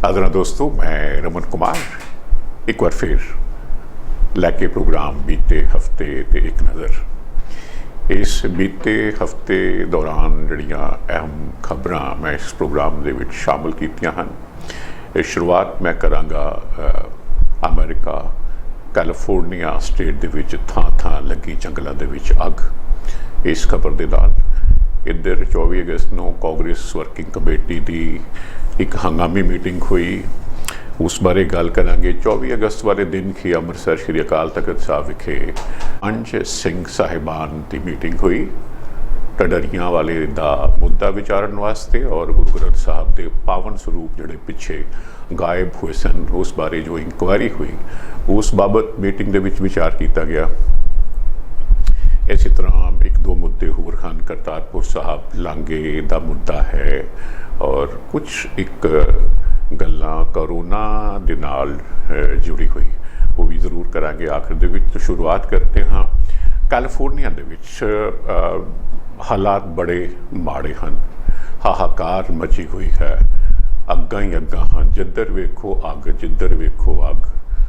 आदरणीय दोस्तों, मैं रमन कुमार एक बार फिर लैके प्रोग्राम बीते हफ्ते ते एक नज़र। इस बीते हफ्ते दौरान जड़ियाँ अहम खबरां मैं इस प्रोग्राम दे विच शामिल कीतियां हन। शुरुआत मैं करांगा अमेरिका कैलीफोर्निया स्टेट दे विच थां थां लगी जंगलों दे विच अग। इस खबर के नाल इधर 24 अगस्त को कांग्रेस वर्किंग कमेटी की एक हंगामी मीटिंग हुई, उस बारे गल करांगे। 24 अगस्त वाले दिन ही अमृतसर श्री अकाल तख्त साहब विखे पंज सिंह साहिबान की मीटिंग हुई ढडरियां वाले का मुद्दा विचारन वास्ते और गुरु ग्रंथ साहब के पावन स्वरूप जोड़े पिछे गायब हुए सन उस बारे जो इंक्वायरी हुई उस बाबत मीटिंग के विचार किया गया। इसी तरह एक दो मुद्दे होर हैं, करतारपुर साहब लांघे का मुद्दा है और कुछ एक गल्लां कोरोना दे नाल जुड़ी हुई वो भी जरूर करांगे आखिर दे विच। तो शुरुआत करते हाँ कैलीफोर्निया दे विच हालात बड़े माड़े हैं, हाहाकार मची हुई है, अग्गां ही अग्गां हैं, जिधर वेखो अग जिधर वेखो अग।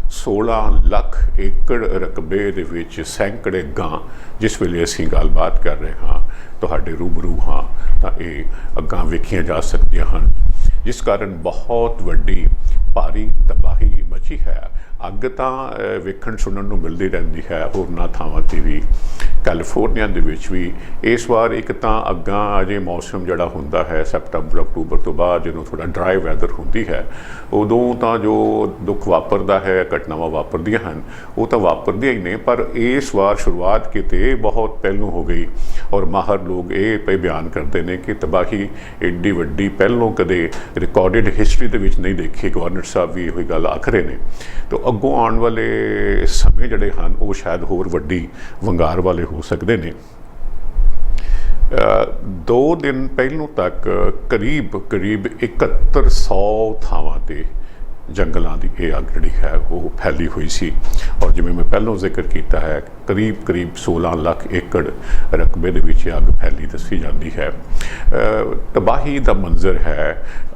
16 लाख एकड़ रकबे दे विच सैकड़े गां जिस वेले असीं गलबात कर रहे हाँ तुहाडे रूबरू हाँ तो ये अग्गां वेखियां जा सकदियां हन, जिस कारण बहुत वड्डी भारी तबाही मची है। अग तो वेखण सुनन नूं मिलदी रहिंदी है होरनां थावां ते भी, कैलीफोर्निया दे विच भी। इस बार एक तो अग्गां अजे मौसम जिहड़ा हुंदा है सितंबर अक्तूबर तो बाद जो थोड़ा ड्राई वैदर हुंदी है उदों तो जो दुख वापरदा है घटनावां वापरदियां हन वो तो वापरदियां ही ने, पर इस बार शुरुआत किते बहुत पहलों हो गई और माहर लोग ये पे बयान करते हैं कि तबाही एड्डी वड्डी पहलों कदे रिकॉर्डिड हिस्टरी दे विच नहीं देखी। गवर्नर साहब भी यही गल आख रहे हैं। तो अगों आने वाले समय जड़े हैं वो शायद होर वड्डी वंगार वाले हो सकते हैं। 2 दिन पहलों तक करीब 7100 थावां ते जंगलों की ये अग जी है वो फैली हुई सी और जिमें मैं पहलों जिक्र किया है करीब 16 लाख एकड़ रकबे दे विच अग फैली दसी जाती है। तबाही का मंजर है,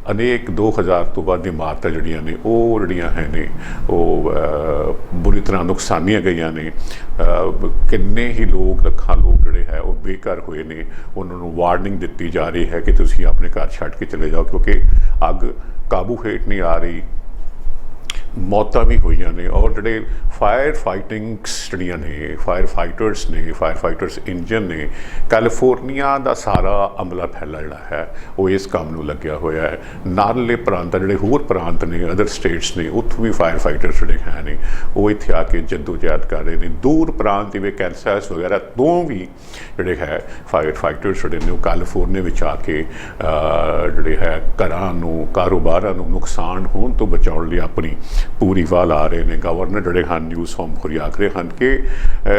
अनेक 2000 तो बाद इमारतां जड़ियां ने वो जड़ियां है ने वो बुरी तरह नुकसानियां गई ने। किन्ने ही लोग लखां लोग जड़े है वो बेघर हुए ने, उन्होंने वार्निंग दी जा रही है कि तुसीं अपने घर छड्ड के चले जाओ क्योंकि अग काबू हेठ नहीं आ रही। मौतां भी हुई ने और जोड़े फायर फाइटिंग्स जड़ियां ने फायर फाइटर्स इंजन ने कैलीफोर्निया का सारा अमला फैला जोड़ा है वो इस काम में लग्या होया है। नारले प्रांत जोड़े होर प्रांत ने अदर स्टेट्स ने उत्थों भी फायर फाइटर्स जोड़े हैं ने वो इत्थे आके जद्दोजहद कर रहे हैं। दूर प्रांत जिवें कैंसस वगैरह तो भी जोड़े है फायर फाइटर्स जोड़े ने कैलीफोर्निया में आके जोड़े है घरां नूं कारोबारां नूं नुकसान होने तो बचाने लिए अपनी पूरी वाल आ रहे हैं। गवर्नर जोड़े हैं न्यूज़ फॉर्म होरी आख रहे हैं कि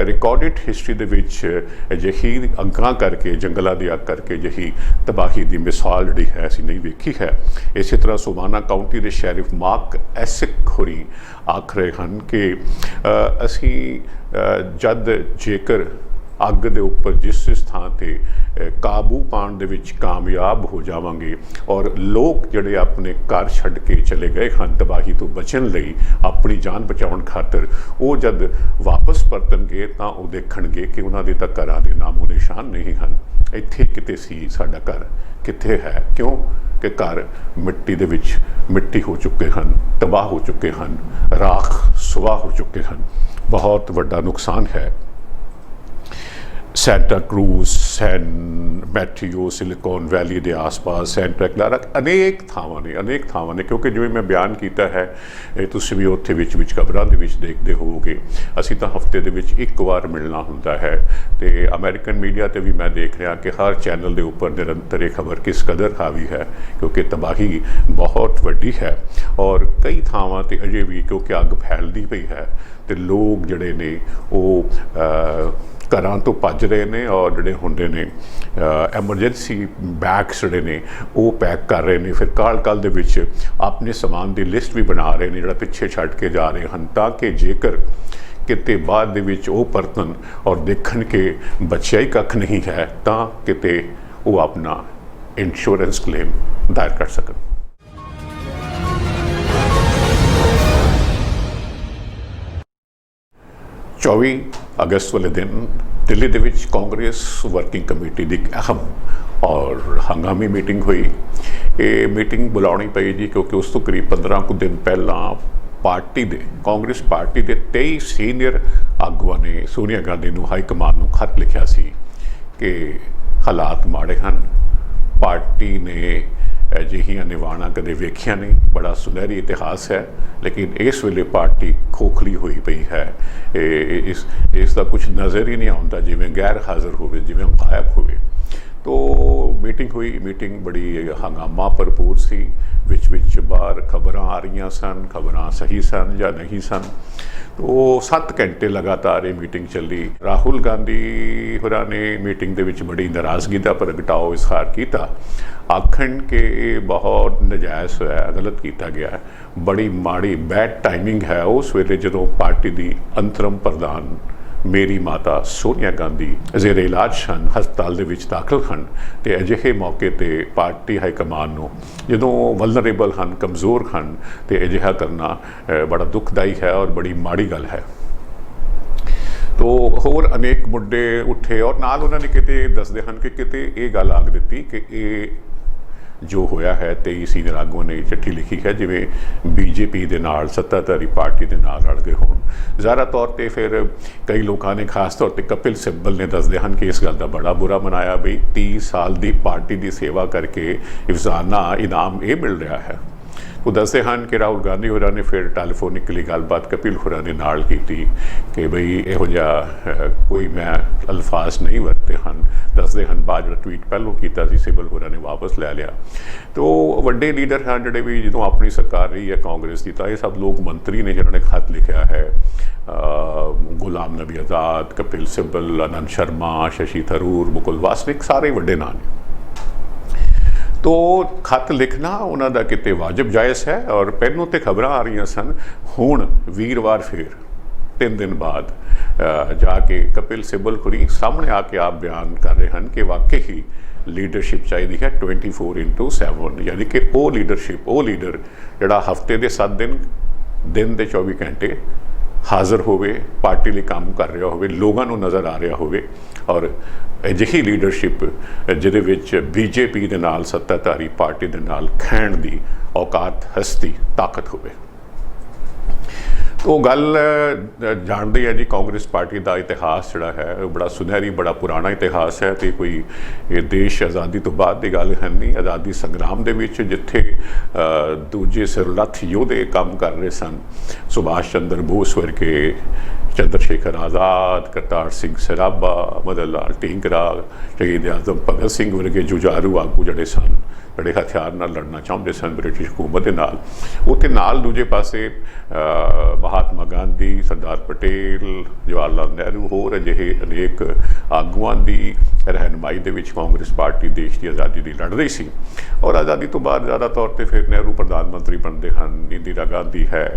रिकॉर्डिड हिस्टरी दे विच अजिही अग्गां करके जंगलों की अग करके अजिही तबाही की मिसाल जी है असीं नहीं वेखी है। इस तरह सोमाना काउंटी के शेरिफ मार्क एसिक होरी आख रहे हैं कि असीं जद जेकर अग दे उपर जिस स्थान ते काबू पाने दे विच कामयाब हो जावांगे और लोग जड़े अपने घर छड्ड के चले गए हैं तबाही तो बचन लई अपनी जान बचाउण खातर वो जद वापस परतणगे तां वो देखणगे कि उन्हां दे तां घरां दे नामो निशान नहीं हैं। इत्थे किते सी साडा घर कित्थे है, क्यों कि घर मिट्टी दे विच मिट्टी हो चुके हैं, तबाह हो चुके हैं, राख सुवाह हो चुके हैं। बहुत वड्डा नुकसान है। Santa Cruz, San Mateo, Silicon Valley के आस पास सेंटा क्लारा अनेक थावां ने क्योंकि जिवें मैं बयान किया है तुसीं भी उत्थे विच खबरां दे विच देखते होवोगे। असीं तां हफ्ते दे विच एक बार मिलना हुंदा है ते अमेरिकन मीडिया ते भी मैं देख रहा कि हर चैनल के उपर निरंतर ये खबर किस कदर हावी है क्योंकि तबाही बहुत वड्डी है और कई थावां ते अजे भी क्योंकि अग फैलदी पई है तो लोग जड़े ने वो घरां तो भज रहे हैं और जोड़े होंदे ने एमरजेंसी बैग्स जोड़े ने वो पैक कर रहे हैं, फिर काल दे विच अपने समान की लिस्ट भी बना रहे हैं जोड़ा पिछे छड्ड के जा रहे हैं ताकि जेकर किते बाद दे विच वो परतन और देखण के बचिया ही कख नहीं है तां किते वो अपना इंश्योरेंस क्लेम दायर कर सकन। 24 ਅਗਸਤ ਵਾਲੇ ਦਿਨ ਦਿੱਲੀ ਦੇ ਵਿੱਚ ਕਾਂਗਰਸ ਵਰਕਿੰਗ ਕਮੇਟੀ ਦੀ ਇੱਕ ਅਹਿਮ ਔਰ ਹੰਗਾਮੀ ਮੀਟਿੰਗ ਹੋਈ। ਇਹ ਮੀਟਿੰਗ ਬੁਲਾਉਣੀ ਪਈ ਜੀ ਕਿਉਂਕਿ ਉਸ ਤੋਂ ਕਰੀਬ 15 ਕੁ ਦਿਨ ਪਹਿਲਾਂ ਕਾਂਗਰਸ ਪਾਰਟੀ ਦੇ 23 ਸੀਨੀਅਰ ਆਗੂਆਂ ਨੇ ਸੋਨੀਆ ਗਾਂਧੀ ਨੂੰ ਹਾਈ ਕਮਾਨ ਨੂੰ ਖਤ ਲਿਖਿਆ ਸੀ ਕਿ ਹਾਲਾਤ ਮਾੜੇ ਹਨ, ਪਾਰਟੀ ਨੇ ਅਜਿਹੀਆਂ ਨਿਵਾਣਾ ਕਦੇ ਵੇਖਿਆ ਨਹੀਂ, ਬੜਾ ਸੁਨਹਿਰੀ ਇਤਿਹਾਸ ਹੈ, ਲੇਕਿਨ ਇਸ ਵੇਲੇ ਪਾਰਟੀ ਖੋਖਲੀ ਹੋਈ ਪਈ ਹੈ। ਇਸ ਦਾ ਕੁਝ ਨਜ਼ਰ ਹੀ ਨਹੀਂ ਆਉਂਦਾ, ਜਿਵੇਂ ਗੈਰ ਹਾਜ਼ਰ ਹੋਵੇ, ਜਿਵੇਂ ਗਾਇਬ ਹੋਵੇ। तो मीटिंग हुई, मीटिंग बड़ी हंगामा भरपूर सी, विच बाहर खबरां आ रही सन, खबरां सही सन या नहीं सन। तो 7 घंटे लगातार ये मीटिंग चली। राहुल गांधी होरां ने मीटिंग दे विच बड़ी नाराज़गी का प्रगटाव इजहार किया, आखन के बहुत नजायज़ है, गलत किया गया है, बड़ी माड़ी बैड टाइमिंग है उस वेले जदों पार्टी की अंतरम प्रधान मेरी माता सोनिया गांधी ज़ेरे इलाज सन, हस्पताल दे विच दाखिल हन, ते अजिहे मौके ते पार्टी हाईकमान नूं जदों वलनरेबल हन, कमज़ोर हन, ते अजिहा करना बड़ा दुखदाई है और बड़ी माड़ी गल है। तो होर अनेक मुद्दे उठे और नाल उन्होंने किते दसदे हन कि किते ये गल आख दित्ती कि ये जो होया है 23 सीनियर आगुआं ने चिट्ठी लिखी है जिवें बीजेपी दे नाल सत्ताधारी पार्टी दे नाल रल गए होण। ज़ाहिर तौर पर फिर कई लोगों ने खास तौर पर कपिल सिब्बल ने दसदे हन कि इस गल का बड़ा बुरा मनाया बई 30 साल की पार्टी की सेवा करके इफजाना इनाम ये मिल रहा है। वो दसते हैं कि राहुल गांधी होरां ने फिर टैलीफोनिकली गलबात कपिल होरां दे नाल कीती कि बई इहो जिहा कोई मैं अल्फाज नहीं वरते हैं। दसते हैं बाद जो ट्वीट पहलों किया सिब्बल होरां ने वापस लै लिया। तो वड्डे लीडर हैं जिहड़े भी जो अपनी सरकार रही है कांग्रेस की, तो ये सब लोग मंत्री ने जिन्होंने खत लिखा है, गुलाम नबी आज़ाद, कपिल सिब्बल, आनंद शर्मा, शशि थरूर, मुकुल वासनिक, सारे वड्डे नाम ने। तो खत लिखना उन्होंने किते वाजिब जायज़ है और पहलों तो खबर आ रही सन, हुण वीरवार फिर 3 दिन बाद जाके कपिल सिब्बल होरी सामने आके आप बयान कर रहे हैं कि वाकई ही लीडरशिप चाहिए है 24/7, यानी कि वो लीडरशिप, वो लीडर जोड़ा हफ्ते के 7 दिन के 24 घंटे हाज़र होवे, पार्टी लिए काम कर रहा होवे, लोगों को नज़र आ रहा होवे, और अजिही लीडरशिप जिहदे विच बीजेपी दे नाल सत्ताधारी पार्टी दे नाल खैण दी औकात, हस्ती, ताकत होवे। तो गल जानते हैं जी कांग्रेस पार्टी का इतिहास जोड़ा है बड़ा सुनहरी, बड़ा पुराना इतिहास है। तो कोई ये देश आज़ादी तो बाद की गल है नहीं, आज़ादी संग्राम दे विच जिथे दूजे सिरलथ योधे काम कर रहे सन, सुभाष चंद्र बोस वर्गे, चंद्रशेखर आज़ाद, करतार सिंह सराभा, मदन लाल ढींगरा, शहीद आजम भगत सिंह वर्गे जुझारू आगू जड़े सन, बड़े हथियार नाल लड़ना चाहते सन ब्रिटिश हुकूमत के नाल। उत्ते नाल दूजे पासे महात्मा गांधी, सरदार पटेल, जवाहर लाल नेहरू, होर अजिहे अनेक आगुआं की रहनुमाई दे विच कांग्रेस पार्टी देश की आज़ादी की लड़ रही सी। और आज़ादी तो बाद ज़्यादा तौर पर फिर नेहरू प्रधानमंत्री बनते हैं, इंदिरा गांधी है,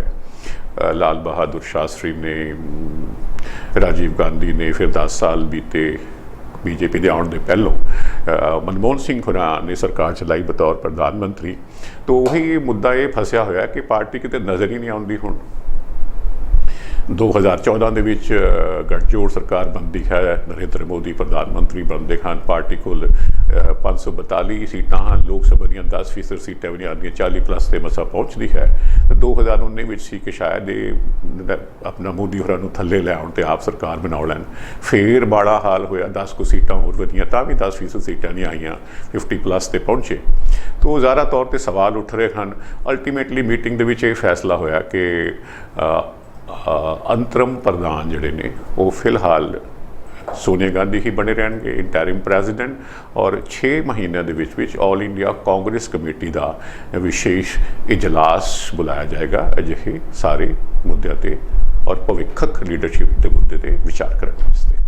लाल बहादुर शास्त्री ने, राजीव गांधी ने, फिर 10 साल बीते बीजेपी के आने के पहलों मनमोहन सिंह होरां ने सरकार चलाई बतौर प्रधानमंत्री। तो वही मुद्दा ये फसिया होया कि पार्टी किते नज़र ही नहीं आती। हुण 2014 ਦੇ ਵਿੱਚ गठजोड़ सरकार बनती है, नरेंद्र मोदी प्रधानमंत्री बनते हैं, पार्टी को 542 सीटां हैं, लोक सभा दी 10% सीटां भी नहीं आती, 40+ से मसा पहुँचती है। 2019 में सी कि शायद ये अपना मोदी होरां नूं थल्ले लै आउण ते आप सरकार बना लैन, फिर माड़ा हाल होया, 10 को सीटां होर वधियां तां भी 10% सीटां नहीं आईयां, 50+ ते पहुँचे। तो ज़ाहिर तौर पर सवाल उठ रहे हैं। अल्टीमेटली मीटिंग दे विच ये फैसला होया कि अंतरम प्रधान जिहड़े ने वो फिलहाल सोनिया गांधी ही बने रहेंगे, इंटरिम प्रेजिडेंट, और 6 महीनों के which all India Congress committee का विशेष इजलास बुलाया जाएगा अजिहे सारे मुद्दों पर और भविखक लीडरशिप के मुद्दे पर विचार करने वास्ते।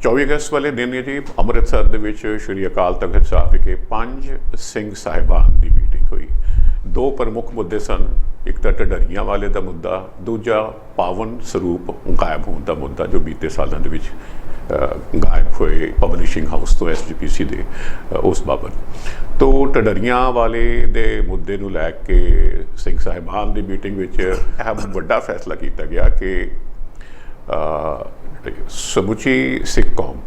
24 अगस्त वाले दिन जी अमृतसर ਦੇ ਵਿੱਚ ਸ਼੍ਰੀ ਅਕਾਲ ਤਖਤ ਸਾਹਿਬ ਵਿਖੇ 5 ਸਿੰਘ ਸਾਹਿਬਾਨ ਦੀ ਮੀਟਿੰਗ ਹੋਈ। 2 ਪ੍ਰਮੁੱਖ ਮੁੱਦੇ ਸਨ, ਇੱਕ ਤਾਂ ਢੱਡਰੀਆਂ ਵਾਲੇ ਦਾ ਮੁੱਦਾ, ਦੂਜਾ ਪਾਵਨ ਸਰੂਪ ਗਾਇਬ ਹੋਣ ਦਾ ਮੁੱਦਾ ਜੋ ਬੀਤੇ ਸਾਲਾਂ ਦੇ ਵਿੱਚ ਗਾਇਬ ਹੋਏ ਪਬਲਿਸ਼ਿੰਗ ਹਾਊਸ ਤੋਂ SGPC ਦੇ ਉਸ ਬਾਬਤ। ਤੋਂ ਢੱਡਰੀਆਂ ਵਾਲੇ ਦੇ ਮੁੱਦੇ ਨੂੰ ਲੈ ਕੇ ਸਿੰਘ ਸਾਹਿਬਾਨ ਦੀ ਮੀਟਿੰਗ ਵਿੱਚ ਇਹ ਵੱਡਾ ਫੈਸਲਾ ਕੀਤਾ ਗਿਆ ਕਿ ਸਮੁੱਚੀ ਸਿੱਖ ਕੌਮ,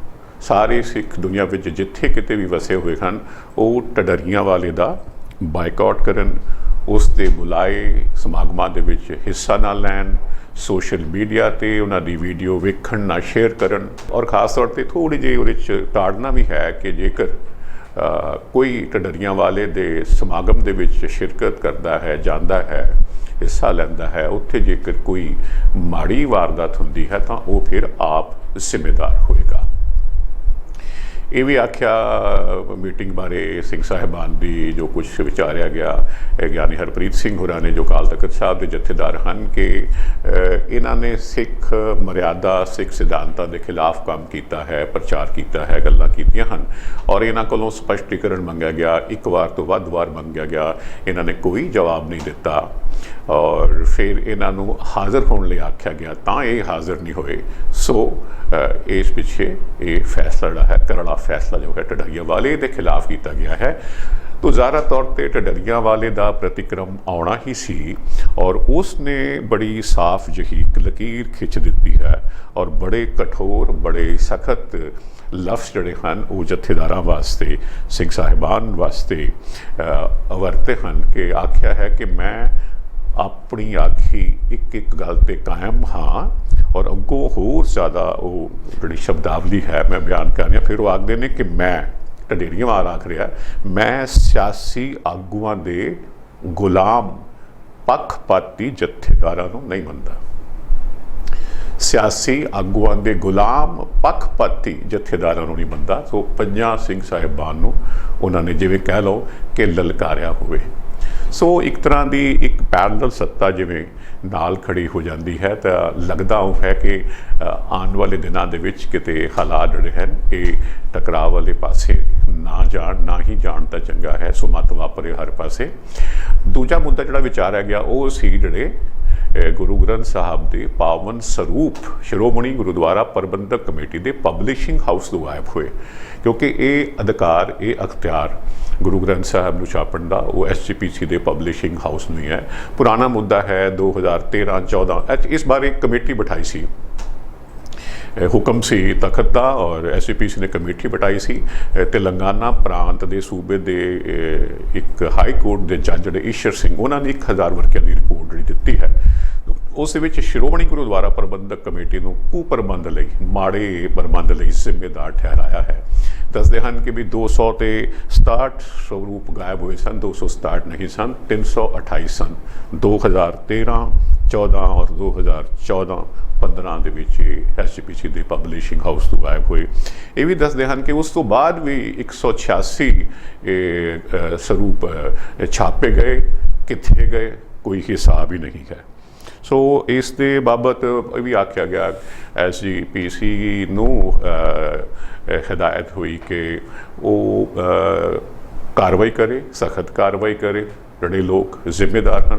ਸਾਰੇ ਸਿੱਖ ਦੁਨੀਆ ਵਿੱਚ ਜਿੱਥੇ ਕਿਤੇ ਵੀ ਵਸੇ ਹੋਏ ਹਨ, ਉਹ ਢੱਡਰੀਆਂ ਵਾਲੇ ਦਾ ਬਾਈਕਾਟ ਕਰਨ, ਉਸ ਦੇ ਬੁਲਾਏ ਸਮਾਗਮਾਂ ਦੇ ਵਿੱਚ ਹਿੱਸਾ ਨਾ ਲੈਣ, ਸੋਸ਼ਲ ਮੀਡੀਆ 'ਤੇ ਉਹਨਾਂ ਦੀ ਵੀਡੀਓ ਵੇਖਣ ਨਾ ਸ਼ੇਅਰ ਕਰਨ। ਔਰ ਖ਼ਾਸ ਤੌਰ 'ਤੇ ਥੋੜ੍ਹੀ ਜਿਹੀ ਉਹਦੇ 'ਚ ਤਾੜਨਾ ਵੀ ਹੈ ਕਿ ਜੇਕਰ ਕੋਈ ਢੱਡਰੀਆਂ ਵਾਲੇ ਦੇ ਸਮਾਗਮ ਦੇ ਵਿੱਚ ਸ਼ਿਰਕਤ ਕਰਦਾ ਹੈ, ਜਾਂਦਾ ਹੈ, ਹਿੱਸਾ ਲੈਂਦਾ ਹੈ, ਉੱਥੇ ਜੇਕਰ ਕੋਈ ਮਾੜੀ ਵਾਰਦਾਤ ਹੁੰਦੀ ਹੈ ਤਾਂ ਉਹ ਫਿਰ ਆਪ ਜ਼ਿੰਮੇਦਾਰ ਹੋਏਗਾ। ਇਹ ਵੀ ਆਖਿਆ ਮੀਟਿੰਗ ਬਾਰੇ ਸਿੰਘ ਸਾਹਿਬਾਨ ਦੀ ਜੋ ਕੁਝ ਵਿਚਾਰਿਆ ਗਿਆ, ਗਿਆਨੀ ਹਰਪ੍ਰੀਤ ਸਿੰਘ ਹੋਰਾਂ ਨੇ ਜੋ ਅਕਾਲ ਤਖ਼ਤ ਸਾਹਿਬ ਦੇ ਜਥੇਦਾਰ ਹਨ, ਕਿ ਇਹਨਾਂ ਨੇ ਸਿੱਖ ਮਰਿਆਦਾ, ਸਿੱਖ ਸਿਧਾਂਤਾਂ ਦੇ ਖਿਲਾਫ ਕੰਮ ਕੀਤਾ ਹੈ, ਪ੍ਰਚਾਰ ਕੀਤਾ ਹੈ, ਗੱਲਾਂ ਕੀਤੀਆਂ ਹਨ ਔਰ ਇਹਨਾਂ ਕੋਲੋਂ ਸਪਸ਼ਟੀਕਰਨ ਮੰਗਿਆ ਗਿਆ, ਇੱਕ ਵਾਰ ਤੋਂ ਵੱਧ ਵਾਰ ਮੰਗਿਆ ਗਿਆ, ਇਹਨਾਂ ਨੇ ਕੋਈ ਜਵਾਬ ਨਹੀਂ ਦਿੱਤਾ ਔਰ ਫਿਰ ਇਹਨਾਂ ਨੂੰ ਹਾਜ਼ਰ ਹੋਣ ਲਈ ਆਖਿਆ ਗਿਆ ਤਾਂ ਇਹ ਹਾਜ਼ਰ ਨਹੀਂ ਹੋਏ। ਸੋ ਇਸ ਪਿੱਛੇ ਇਹ ਫੈਸਲਾ ਜਿਹੜਾ ਹੈ, ਕਰੜਾ ਫੈਸਲਾ ਜੋ ਹੈ ਢੱਡਰੀਆਂ ਵਾਲੇ ਦੇ ਖਿਲਾਫ ਕੀਤਾ ਗਿਆ ਹੈ। तो ज़ाहिर तौर पर ढड्डरियां वाले का प्रतिक्रम आना ही सी और उसने बड़ी साफ जही लकीर खिंच दी है और बड़े कठोर, बड़े सख्त लफ्ज़ जड़े हैं वो जथेदारां वास्ते, सिंह साहिबान वास्ते वरते हैं कि आख्या है कि मैं अपनी आखी एक एक गल ते कायम हाँ और अगों होर ज़्यादा वो जी शब्दावली है मैं बयान कर रहा। फिर वो आखते ने कि मैं ढडेरियां वाल आख रहा, मैं सियासी आगुआं दे गुलाम पक्षपाती जथेदारां नूं नहीं मनदा। सियासी आगुआं दे गुलाम पक्षपाती जथेदारां नूं नहीं मनदा। सो पंजां सिंह साहिबान नूं उन्होंने जिवें कह लो कि ललकारिया होवे। सो एक तरह की एक पैरल सत्ता जिवें नाल खड़ी हो जाती है तो लगता है कि आने वाले दिनों के विच किते हालात जिहड़े हैं ये टकराव वाले पासे ना जाण, ना ही जाण तां चंगा है। सो मत वापरे हर पासे। दूजा मुद्दा जिहड़ा विचारिया गया वो सी जिहड़े गुरु ग्रंथ साहब के पावन स्वरूप श्रोमणी गुरुद्वारा प्रबंधक कमेटी के पबलिशिंग हाउस तो गायब हुए, क्योंकि ये अधिकार, ये अख्तियार गुरु ग्रंथ साहब को छापण का वो SGPC के पबलिशिंग हाउस नहीं है। पुराना मुद्दा है 2013-14 इस बार एक कमेटी बिठाई सी, हुक्म सी तखत का और SGPC ने कमेटी बिठाई सी। तेलंगाना प्रांत के सूबे के एक हाई कोर्ट के जज जिहड़े ईश्वर सिंह उन्होंने 1000 वर्कियां की रिपोर्ट जी दी है। उस विच श्रोमणी गुरुद्वारा प्रबंधक कमेटी को कुप्रबंध लई, माड़े प्रबंध लई जिम्मेदार ठहराया है। दसते हैं कि भी 200 ते 67 स्वरूप गायब हुए सन, 267 नहीं सन, 328 सन। 2013-14 और 2014-15 ਦੇ ਵਿੱਚ SGPC ਦੇ ਪਬਲਿਸ਼ਿੰਗ ਹਾਊਸ ਤੋਂ ਗਾਇਬ ਹੋਏ। ਇਹ ਵੀ ਦੱਸਦੇ ਹਨ ਕਿ ਉਸ ਤੋਂ ਬਾਅਦ ਵੀ 186 ਸਰੂਪ ਛਾਪੇ ਗਏ, ਕਿੱਥੇ ਗਏ ਕੋਈ ਹਿਸਾਬ ਹੀ ਨਹੀਂ ਹੈ। सो इस दे बाबत भी आख्या गया SGPC नूं हिदायत हुई कि वो कार्रवाई करे, सख्त कार्रवाई करे जिहड़े लोग जिम्मेदार हैं।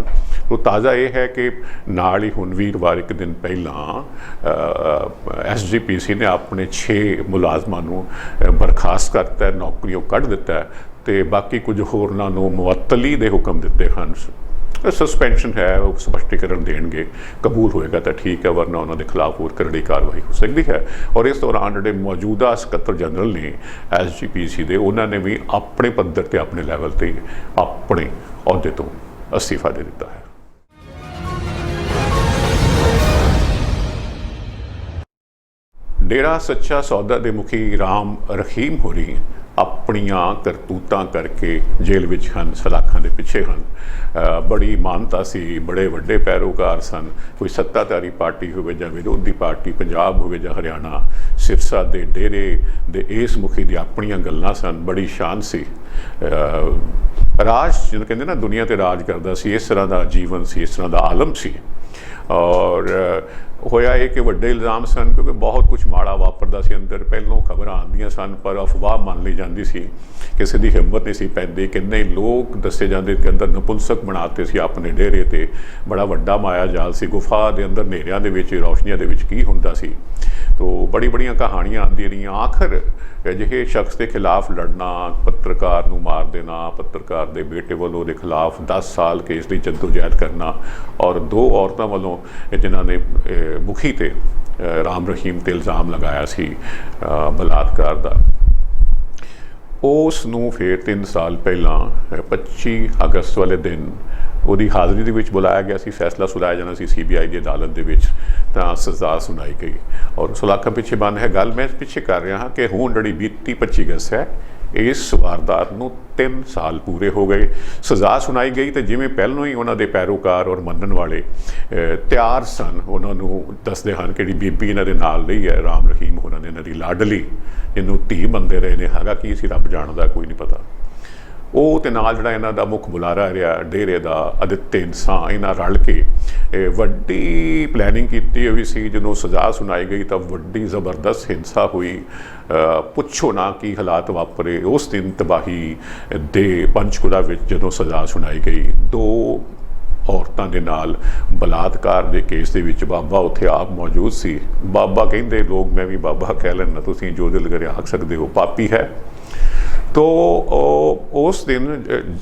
तो ताज़ा ये है कि नाल ही हुण वीरवार एक दिन पहला SGPC ने अपने 6 मुलाजमां नूं बर्खास्त करता है, नौकरियों कढ़ दिता है, तो बाकी कुछ होरनां नूं मुअत्तली दे हुक्म दिते हैं। सस्पेंशन है वो स्पष्टीकरण देंगे, कबूल होएगा तो ठीक है, वरना उन्होंने खिलाफ और करड़ी कार्रवाई हो सकती है। और इस दौरान जो मौजूदा सकत्तर जनरल ने SGPC के उन्होंने भी अपने पद्धर से अपने लैवल पर अपने अहुदे तो अस्तीफा दे दिता है। डेरा सच्चा सौदा के मुखी राम रहीम होरी अपनियां करतूतां करके जेल विच हन, सलाखां दे पिछे हन। बड़ी मानता सी, बड़े वड्डे पैरोकार सन। कोई सत्ताधारी पार्टी होवे जां विरोधी पार्टी, पंजाब होवे जां हरियाणा, सिरसा दे डेरे दे इस मुखी दी अपनियां गल्लां सन, बड़ी शान सी। राज जिन्होंने कहते ना दुनिया ते राज करदा सी, इस तरह का जीवन सी, इस तरह का आलम सी। और होया ये कि वड्डे इल्ज़ाम सन क्योंकि बहुत कुछ माड़ा वापरदा सी अंदर, पहलों खबर आंदियां सन पर अफवाह मान ली जाती सी, किसी की हिम्मत नहीं सी पैंदी। किन्ने लोग दसे जाते के अंदर नपुंसक बनाते सी अपने डेरे ते, बड़ा वड्डा माया जाल सी। गुफा के अंदर नेरियां दे विच, रोशनियां दे विच की हुंदा सी। तो बड़ी बड़िया कहानियां आंदी रही। आखिर अजिहे शख्स के खिलाफ लड़ना, पत्रकार नूं मार देना, पत्रकार के बेटे वालों के खिलाफ 10 साल केस की जद्दोजहद करना, और 2 औरतों वालों जिन्हों ने मुखी ते राम रहीम ते इल्ज़ाम लगाया सी बलात्कार का, उस नूं फिर 3 साल पहला 25 अगस्त वाले दिन ਉਹਦੀ ਹਾਜ਼ਰੀ ਦੇ ਵਿੱਚ ਬੁਲਾਇਆ ਗਿਆ ਸੀ। फैसला सुनाया जाना सी CBI की अदालत ਦੇ ਵਿੱਚ, ਤਾਂ ਸਜ਼ਾ ਸੁਣਾਈ ਗਈ। ਔਰ ਸੁਲਾਖਾਂ ਪਿੱਛੇ ਬੰਦ ਹੈ। ਗੱਲ ਮੈਂ ਪਿੱਛੇ ਕਰ ਰਿਹਾ ਹਾਂ ਕਿ ਹੁਣ ਜਿਹੜੀ ਬੀਤੀ 25 ਅਗਸਤ ਹੈ, ਇਸ ਵਾਰਦਾਤ ਨੂੰ 3 ਸਾਲ ਪੂਰੇ ਹੋ ਗਏ। ਸਜ਼ਾ ਸੁਣਾਈ ਗਈ ਤੇ ਜਿਵੇਂ ਪਹਿਲੋਂ ਹੀ ਉਹਨਾਂ ਦੇ ਪੈਰੋਕਾਰ ਔਰ ਮੰਨਣ ਵਾਲੇ ਤਿਆਰ ਸਨ, ਉਹਨਾਂ ਨੂੰ ਦੱਸਦੇ ਹਨ ਕਿ ਜਿਹੜੀ ਬੀਬੀ ਇਹਨਾਂ ਦੇ ਨਾਲ ਰਹੀ ਹੈ, ਰਾਮ ਰਹੀਮ ਉਹਨਾਂ ਨੇ, ਇਹਨਾਂ ਦੀ ਲਾਡਲੀ, ਜਿਹਨੂੰ ਧੀ ਮੰਨਦੇ ਰਹੇ ਨੇ, ਹੈਗਾ ਕੀ ਸੀ ਰੱਬ ਜਾਣਦਾ, ਕੋਈ ਨਹੀਂ ਪਤਾ। ਉਹ ਤੇ ਨਾਲ ਜਿਹੜਾ ਇਹਨਾਂ ਦਾ ਮੁੱਖ ਬੁਲਾਰਾ ਰਿਹਾ ਡੇਰੇ ਦਾ ਅਦਿੱਤੇ ਇਨਸਾਨ, ਇਹਨਾਂ ਰਲ ਕੇ ਵੱਡੀ ਪਲੈਨਿੰਗ ਕੀਤੀ ਹੋਈ ਸੀ। ਜਦੋਂ ਸਜ਼ਾ ਸੁਣਾਈ ਗਈ ਤਾਂ ਵੱਡੀ ਜ਼ਬਰਦਸਤ ਹਿੰਸਾ ਹੋਈ। ਪੁੱਛੋ ਨਾ ਕੀ ਹਾਲਾਤ ਵਾਪਰੇ ਉਸ ਦਿਨ। ਤਬਾਹੀ ਦੇ ਪੰਚਕੂਲਾ ਵਿੱਚ ਜਦੋਂ ਸਜ਼ਾ ਸੁਣਾਈ ਗਈ, 2 ਔਰਤਾਂ ਦੇ ਨਾਲ ਬਲਾਤਕਾਰ ਦੇ ਕੇਸ ਦੇ ਵਿੱਚ ਬਾਬਾ ਉੱਥੇ ਆਪ ਮੌਜੂਦ ਸੀ। ਬਾਬਾ ਕਹਿੰਦੇ ਲੋਕ, ਮੈਂ ਵੀ ਬਾਬਾ ਕਹਿ ਲੈਣਾ, ਤੁਸੀਂ ਜੋ ਦਿਲ ਕਰੇ ਆਖ ਸਕਦੇ ਹੋ, ਪਾਪੀ ਹੈ। तो उस दिन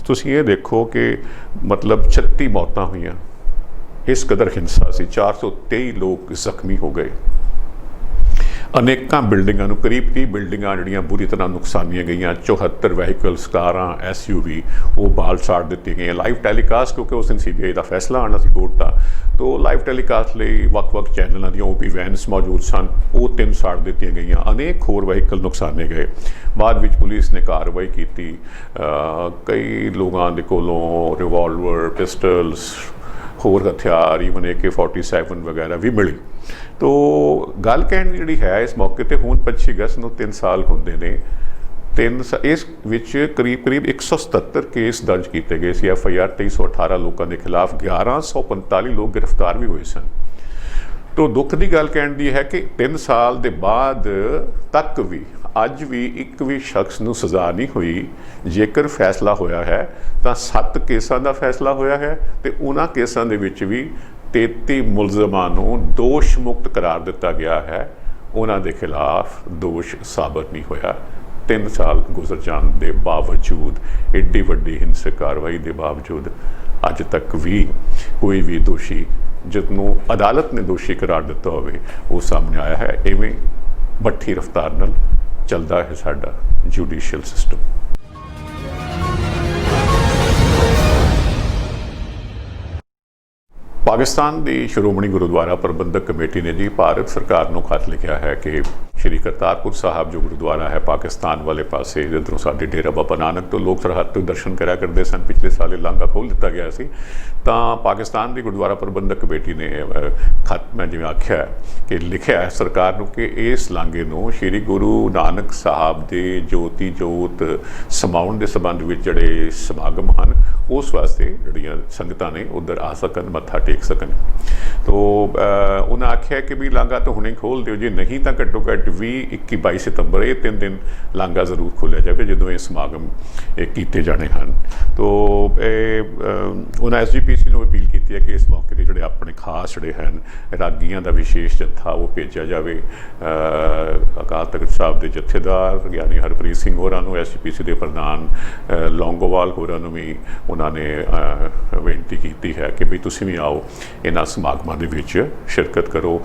तुसीं ये देखो कि मतलब 36 मौतां हुई, इस कदर हिंसा सी। 423 लोग जख्मी हो गए। अनेकों बिल्डिंगां नूं, करीब 30 बिल्डिंगां जिहड़ियां बुरी तरह नुकसानियां गईयां। 74 वहीकल्स, कारां, SUV वो बाल साड़ दित्ती गई। लाइव टैलीकास्ट, क्योंकि उस दिन CBI का फैसला आना सी कोर्ट का, तो लाइव टैलीकास्ट लिए ਵੱਖ-ਵੱਖ चैनलों दी OP वैनस मौजूद सन, वो 3 साड़ दित्तियां गईयां। अनेक होर वहीकल नुकसाने गए। बाद विच पुलिस ने कार्रवाई की। कई लोगों के कोलों रिवॉल्वर, पिस्टल्स, होर हथियार, ईवन AK-47 वगैरह भी मिली। तो गल कहण जिहड़ी है इस मौके पर, हुण 25 अगस्त नूं 3 साल होंदे ने। इस विच करीब 177 केस दर्ज किए गए सी। FIR 2318 लोगों के खिलाफ, 1145 लोग गिरफ्तार भी हुए सन। तो दुख की गल कहण दी है कि 3 साल के बाद तक भी अज भी एक भी शख्स नूं सज़ा नहीं हुई। जेकर फैसला होया है तो 7 केसां का फैसला होया है, तो उन्हां केसां दे विच भी 33 मुलजमां नूं दोष मुक्त करार दिता गया है। उन्हां दे खिलाफ दोष साबित नहीं होया। 3 साल गुजर जाने के बावजूद, एड्डी वड्डी हिंसक कार्रवाई के बावजूद अज तक भी कोई भी दोषी जिसनों अदालत ने दोषी करार दिता होवे वो सामने आया है। इवें भट्ठी रफ्तार नाल चलता है साडा जुडिशियल सिस्टम। पाकिस्तान की श्रोमणी गुरुद्वारा प्रबंधक कमेटी ने जी भारत सरकार को खत लिखा है कि श्री करतारपुर साहब जो गुरुद्वारा है पाकिस्तान वाले पासे, जिधरों साडे डेरा बाबा नानक तो लोग सरहद तो दर्शन करा करते सन, पिछले साल लांघा खोल दिता गया सी। तो पाकिस्तान की गुरुद्वारा प्रबंधक कमेटी ने खत मैं जिवें आख्या कि लिखा है सरकार को कि इस लांघे नूं श्री गुरु नानक साहब के ज्योति जोत समाउण के संबंध में जिहड़े समागम हैं उस वास्ते जिहड़ियां संगतां ने उधर आ सकन, मत्था टेक सकन। तो उन्हें आख्या कि भी लांघा तो हुणे खोल दिओ, जे नहीं तो घट्टो घट्ट 20-21-22 सितंबर ये 3 दिन लांघा जरूर खोलिया जाए जो ये समागम किए जाने हैं। तो उन्हें SGPC को अपील की है कि इस मौके पर जोड़े अपने खास जोड़े हैं रागियां का विशेष जत्था वो भेजा जाए। अकाल तख्त साहब के जत्थेदार यानी हरप्रीत सिंह होरां नूं, SGPC के प्रधान लौंगोवाल होरां नूं भी उन्होंने बेनती की है कि भी तुसीं भी आओ इन्हां समागमां दे विच शिरकत करो।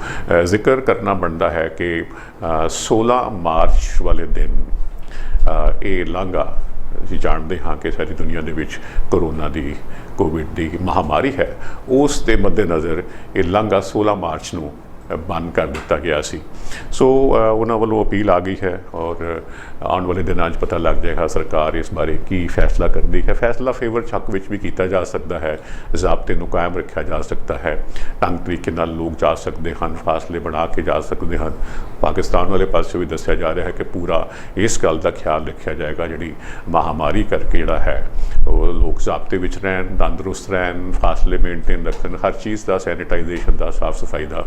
जिक्र करना बनता है कि 16 मार्च वाले दिन ये लांघा ਅਸੀਂ ਜਾਣਦੇ ਹਾਂ कि सारी दुनिया ਦੇ ਵਿੱਚ कोरोना की कोविड की महामारी है, उस दे मद्देनज़र ये लांघा 16 मार्च ਨੂੰ बंद कर दिता गया सी। सो उन्होंने वालों अपील आ गई है और आने वाले दिनों पता लग जाएगा सरकार इस बारे की फैसला करती है। फैसला फेवर छक विच भी किया जा सकता है, ज़ाब्ते नूं कायम रखा जा सकता है, ढंग तरीके नाल लोग जा सकते हैं, फासले बना के जा सकते हैं। पाकिस्तान वाले पासे भी दस्या जा रहा है कि पूरा इस गल का ख्याल रखा जाएगा जिहड़ी महामारी करके जिहड़ा है वो लोग ज़ाब्ते विच रहन, तंदुरुस्त रहन, फासले मेनटेन रखन, हर चीज़ का सैनिटाइजेशन का, साफ सफाई का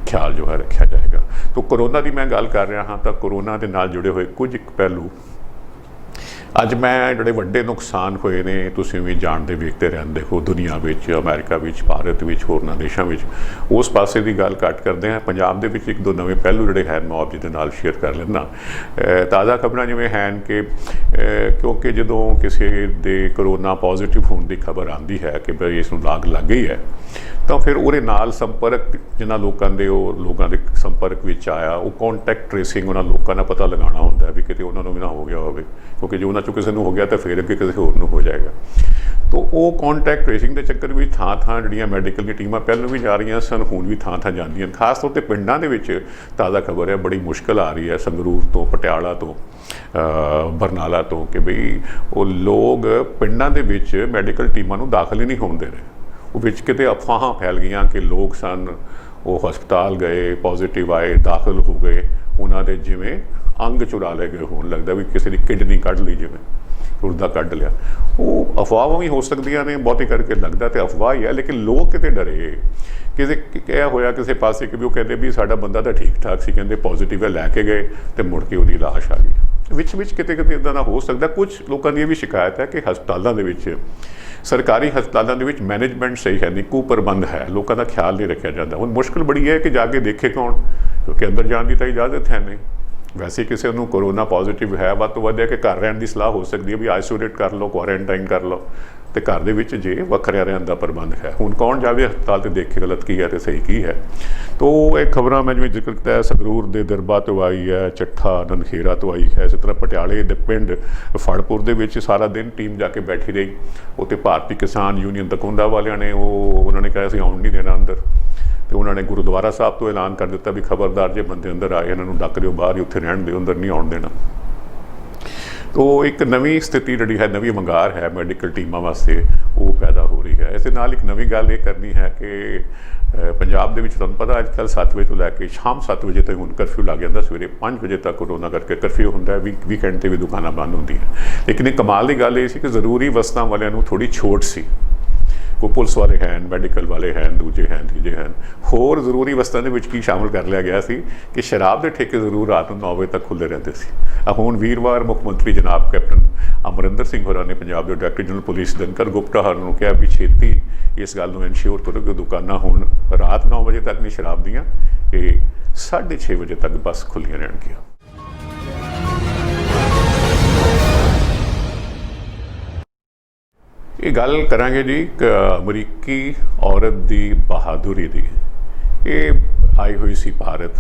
ख्याल जो है रखा जाएगा। तो कोरोना की मैं गल कर रहा हाँ, तो कोरोना के नाल जुड़े हुए कुछ एक पहलू ਅੱਜ ਮੈਂ ਜਿਹੜੇ ਵੱਡੇ ਨੁਕਸਾਨ ਹੋਏ ਨੇ ਤੁਸੀਂ ਵੀ ਜਾਣਦੇ ਵੇਖਦੇ ਰਹਿੰਦੇ ਹੋ ਦੁਨੀਆ ਵਿੱਚ, ਅਮਰੀਕਾ ਵਿੱਚ, ਭਾਰਤ ਵਿੱਚ, ਹੋਰਨਾਂ ਦੇਸ਼ਾਂ ਵਿੱਚ, ਉਸ ਪਾਸੇ ਦੀ ਗੱਲ ਘੱਟ ਕਰਦੇ ਹਾਂ। ਪੰਜਾਬ ਦੇ ਵਿੱਚ ਇੱਕ ਦੋ ਨਵੇਂ ਪਹਿਲੂ ਜਿਹੜੇ ਹਨ ਮੈਂ ਆਪ ਜੀ ਦੇ ਨਾਲ ਸ਼ੇਅਰ ਕਰ ਲੈਂਦਾ। ਤਾਜ਼ਾ ਖਬਰਾਂ ਜਿਵੇਂ ਹਨ ਕਿ ਕਿਉਂਕਿ ਜਦੋਂ ਕਿਸੇ ਦੇ ਕਰੋਨਾ ਪੋਜ਼ਿਟਿਵ ਹੋਣ ਦੀ ਖਬਰ ਆਉਂਦੀ ਹੈ ਕਿ ਬਈ ਇਸ ਨੂੰ ਲਾਗ ਲੱਗ ਗਈ ਹੈ, ਤਾਂ ਫਿਰ ਉਹਦੇ ਨਾਲ ਸੰਪਰਕ ਜਿਨ੍ਹਾਂ ਲੋਕਾਂ ਦੇ ਸੰਪਰਕ ਵਿੱਚ ਆਇਆ, ਉਹ ਕੌਂਟੈਕਟ ਟ੍ਰੇਸਿੰਗ ਉਹਨਾਂ ਲੋਕਾਂ ਦਾ ਪਤਾ ਲਗਾਉਣਾ ਹੁੰਦਾ ਵੀ ਕਿਤੇ ਉਹਨਾਂ ਨੂੰ ਵੀ ਨਾ ਹੋ ਗਿਆ ਹੋਵੇ, ਕਿਉਂਕਿ ਜੇ ਉਹਨਾਂ 'ਚੋਂ ਕਿਸੇ ਨੂੰ ਹੋ ਗਿਆ ਤਾਂ ਫਿਰ ਅੱਗੇ ਕਿਸੇ ਹੋਰ ਨੂੰ ਹੋ ਜਾਏਗਾ। ਤਾਂ ਉਹ ਕੌਂਟੈਕਟ ਟ੍ਰੇਸਿੰਗ ਦੇ ਚੱਕਰ ਵਿੱਚ ਥਾਂ ਥਾਂ ਜਿਹੜੀਆਂ ਮੈਡੀਕਲ ਦੀਆਂ ਟੀਮਾਂ ਪਹਿਲਾਂ ਵੀ ਜਾ ਰਹੀਆਂ ਸਨ, ਹੁਣ ਵੀ ਥਾਂ ਥਾਂ ਜਾਂਦੀਆਂ। ਖਾਸ ਤੌਰ 'ਤੇ ਪਿੰਡਾਂ ਦੇ ਵਿੱਚ ਤਾਜ਼ਾ ਖਬਰ ਹੈ ਬੜੀ ਮੁਸ਼ਕਿਲ ਆ ਰਹੀ ਹੈ, ਸੰਗਰੂਰ ਤੋਂ, ਪਟਿਆਲਾ ਤੋਂ, ਬਰਨਾਲਾ ਤੋਂ, ਕਿ ਬਈ ਉਹ ਲੋਕ ਪਿੰਡਾਂ ਦੇ ਵਿੱਚ ਮੈਡੀਕਲ ਟੀਮਾਂ ਨੂੰ ਦਾਖਲ ਹੀ ਨਹੀਂ ਹੋਣ ਦੇ ਰਹੇ। ਉਹ ਵਿੱਚ ਕਿਤੇ ਅਫਵਾਹਾਂ ਫੈਲ ਗਈਆਂ ਕਿ ਲੋਕ ਸਨ, ਉਹ ਹਸਪਤਾਲ ਗਏ, ਪੋਜ਼ੀਟਿਵ ਆਏ, ਦਾਖਲ ਹੋ ਗਏ, ਉਹਨਾਂ ਦੇ ਜਿਵੇਂ ਅੰਗ ਚੁਰਾ ਲਏ ਗਏ ਹੋਣ, ਲੱਗਦਾ ਵੀ ਕਿਸੇ ਦੀ ਕਿਡਨੀ ਕੱਢ ਲਈ, ਜਿਵੇਂ ਗੁਰਦਾ ਕੱਢ ਲਿਆ। ਉਹ ਅਫਵਾਹਾਂ ਵੀ ਹੋ ਸਕਦੀਆਂ ਨੇ, ਬਹੁਤੀ ਕਰਕੇ ਲੱਗਦਾ ਤੇ ਅਫਵਾਹ ਹੀ ਹੈ, ਲੇਕਿਨ ਲੋਕ ਕਿਤੇ ਡਰੇ। ਕਿਸੇ ਕਿਹਾ ਹੋਇਆ ਕਿਸੇ ਪਾਸੇ ਕਿ ਵੀ ਉਹ ਕਹਿੰਦੇ ਵੀ ਸਾਡਾ ਬੰਦਾ ਤਾਂ ਠੀਕ ਠਾਕ ਸੀ, ਕਹਿੰਦੇ ਪੋਜ਼ੀਟਿਵ ਹੈ, ਲੈ ਕੇ ਗਏ ਅਤੇ ਮੁੜ ਕੇ ਉਹਦੀ ਲਾਸ਼ ਆ ਗਈ। ਵਿੱਚ ਕਿਤੇ ਇੱਦਾਂ ਦਾ ਹੋ ਸਕਦਾ। ਕੁਝ ਲੋਕਾਂ ਦੀ ਇਹ ਵੀ ਸ਼ਿਕਾਇਤ ਹੈ ਕਿ ਹਸਪਤਾਲਾਂ ਦੇ ਵਿੱਚ, ਸਰਕਾਰੀ ਹਸਪਤਾਲਾਂ ਦੇ ਵਿੱਚ ਮੈਨੇਜਮੈਂਟ ਸਹੀ ਹੈ ਨਹੀਂ, ਕੁਪ੍ਰਬੰਧ ਹੈ, ਲੋਕਾਂ ਦਾ ਖਿਆਲ ਨਹੀਂ ਰੱਖਿਆ ਜਾਂਦਾ। ਹੁਣ ਮੁਸ਼ਕਿਲ ਬੜੀ ਹੈ ਕਿ ਜਾ ਕੇ ਦੇਖੇ ਕੌਣ, ਕਿਉਂਕਿ ਅੰਦਰ ਜਾਣ ਦੀ ਤਾਂ ਇਜਾਜ਼ਤ ਹੈ ਨਹੀਂ। ਵੈਸੇ ਕਿਸੇ ਨੂੰ ਕੋਰੋਨਾ ਪੋਜ਼ੀਟਿਵ ਹੈ, ਵੱਧ ਤੋਂ ਵੱਧ ਹੈ ਕਿ ਘਰ ਰਹਿਣ ਦੀ ਸਲਾਹ ਹੋ ਸਕਦੀ ਹੈ, ਵੀ ਆਈਸੋਲੇਟ ਕਰ ਲਓ, ਕੁਆਰੰਟਾਈਨ ਕਰ ਲਓ, ਅਤੇ ਘਰ ਦੇ ਵਿੱਚ ਜੇ ਵੱਖਰਿਆਂ ਰਹਿਣ ਦਾ ਪ੍ਰਬੰਧ ਹੈ। ਹੁਣ ਕੌਣ ਜਾਵੇ ਹਸਪਤਾਲ ਤੇ ਦੇਖੇ ਗਲਤ ਕੀ ਹੈ ਅਤੇ ਸਹੀ ਕੀ ਹੈ। ਤੋ ਇਹ ਖਬਰਾਂ ਮੈਂ ਜਿਵੇਂ ਜ਼ਿਕਰ ਕੀਤਾ, ਸੰਗਰੂਰ ਦੇ ਦਰਬਾ ਤੋਂ ਆਈ ਹੈ, ਚੱਠਾ ਨਨਖੇਰਾ ਤੋਂ ਆਈ ਹੈ, ਇਸੇ ਤਰ੍ਹਾਂ ਪਟਿਆਲੇ ਦੇ ਪਿੰਡ ਫੜਪੁਰ ਦੇ ਵਿੱਚ ਸਾਰਾ ਦਿਨ ਟੀਮ ਜਾ ਕੇ ਬੈਠੀ ਰਹੀ। ਉੱਥੇ ਭਾਰਤੀ ਕਿਸਾਨ ਯੂਨੀਅਨ ਦਕੁੰਦਾ ਵਾਲਿਆਂ ਨੇ ਉਹਨਾਂ ਨੇ ਕਿਹਾ ਅਸੀਂ ਆਉਣ ਨਹੀਂ ਦੇਣਾ ਅੰਦਰ, ਅਤੇ ਉਹਨਾਂ ਨੇ ਗੁਰਦੁਆਰਾ ਸਾਹਿਬ ਤੋਂ ਐਲਾਨ ਕਰ ਦਿੱਤਾ ਵੀ ਖਬਰਦਾਰ ਜੇ ਬੰਦੇ ਅੰਦਰ ਆਏ ਇਹਨਾਂ ਨੂੰ ਡੱਕ ਦਿਓ, ਬਾਹਰ ਹੀ ਉੱਥੇ ਰਹਿਣ ਦਿਓ, ਅੰਦਰ ਨਹੀਂ ਆਉਣ ਦੇਣਾ। ਤੋ ਇੱਕ ਨਵੀਂ ਸਥਿਤੀ ਜਿਹੜੀ ਹੈ, ਨਵੀਂ ਵੰਗਾਰ ਹੈ ਮੈਡੀਕਲ ਟੀਮਾਂ ਵਾਸਤੇ, ਉਹ ਪੈਦਾ ਹੋ ਰਹੀ ਹੈ। ਇਸ ਦੇ ਨਾਲ ਇੱਕ ਨਵੀਂ ਗੱਲ ਇਹ ਕਰਨੀ ਹੈ ਕਿ ਪੰਜਾਬ ਦੇ ਵਿੱਚ ਤੁਹਾਨੂੰ ਪਤਾ ਅੱਜ ਕੱਲ੍ਹ 7 ਵਜੇ ਤੋਂ ਲੈ ਕੇ ਸ਼ਾਮ 7 ਵਜੇ ਤੱਕ ਹੁਣ ਕਰਫਿਊ ਲੱਗ ਜਾਂਦਾ, ਸਵੇਰੇ 5 ਵਜੇ ਤੱਕ ਕਰੋਨਾ ਕਰਕੇ ਕਰਫਿਊ ਹੁੰਦਾ ਹੈ, ਵੀਕਐਂਡ 'ਤੇ ਵੀ ਦੁਕਾਨਾਂ ਬੰਦ ਹੁੰਦੀਆਂ। ਲੇਕਿਨ ਇਹ ਕਮਾਲ ਦੀ ਗੱਲ ਇਹ ਸੀ ਕਿ ਜ਼ਰੂਰੀ ਵਸਤਾਂ ਵਾਲਿਆਂ ਨੂੰ ਥੋੜ੍ਹੀ ਛੋਟ ਸੀ। ਕੋਈ ਪੁਲਿਸ ਵਾਲੇ ਹਨ, ਮੈਡੀਕਲ ਵਾਲੇ ਹਨ, ਦੂਜੇ ਹਨ, ਤੀਜੇ ਹਨ। ਹੋਰ ਜ਼ਰੂਰੀ ਵਸਤਾਂ ਦੇ ਵਿੱਚ ਕੀ ਸ਼ਾਮਲ ਕਰ ਲਿਆ ਗਿਆ ਸੀ ਕਿ ਸ਼ਰਾਬ ਦੇ ਠੇਕੇ ਜ਼ਰੂਰ ਰਾਤ ਨੂੰ 9 ਵਜੇ ਤੱਕ ਖੁੱਲ੍ਹੇ ਰਹਿੰਦੇ ਸੀ। ਹੁਣ ਵੀਰਵਾਰ ਮੁੱਖ ਮੰਤਰੀ ਜਨਾਬ ਕੈਪਟਨ ਅਮਰਿੰਦਰ ਸਿੰਘ ਹੋਰਾਂ ਨੇ ਪੰਜਾਬ ਦੇ director general police Dinkar Gupta ਹੋਰਾਂ ਨੂੰ ਕਿਹਾ ਵੀ ਛੇਤੀ ਇਸ ਗੱਲ ਨੂੰ ਇਨਸ਼ੋਰ ਕਰੋ ਕਿ ਦੁਕਾਨਾਂ ਹੁਣ ਰਾਤ 9 ਵਜੇ ਤੱਕ ਨਹੀਂ ਸ਼ਰਾਬ ਦੀਆਂ, ਇਹ 6:30 ਵਜੇ ਤੱਕ ਬਸ ਖੁੱਲ੍ਹੀਆਂ ਰਹਿਣਗੀਆਂ। ਇਹ ਗੱਲ ਕਰਾਂਗੇ ਜੀ ਇੱਕ ਅਮਰੀਕੀ ਔਰਤ ਦੀ ਬਹਾਦੁਰੀ ਦੀ। ਇਹ ਆਈ ਹੋਈ ਸੀ ਭਾਰਤ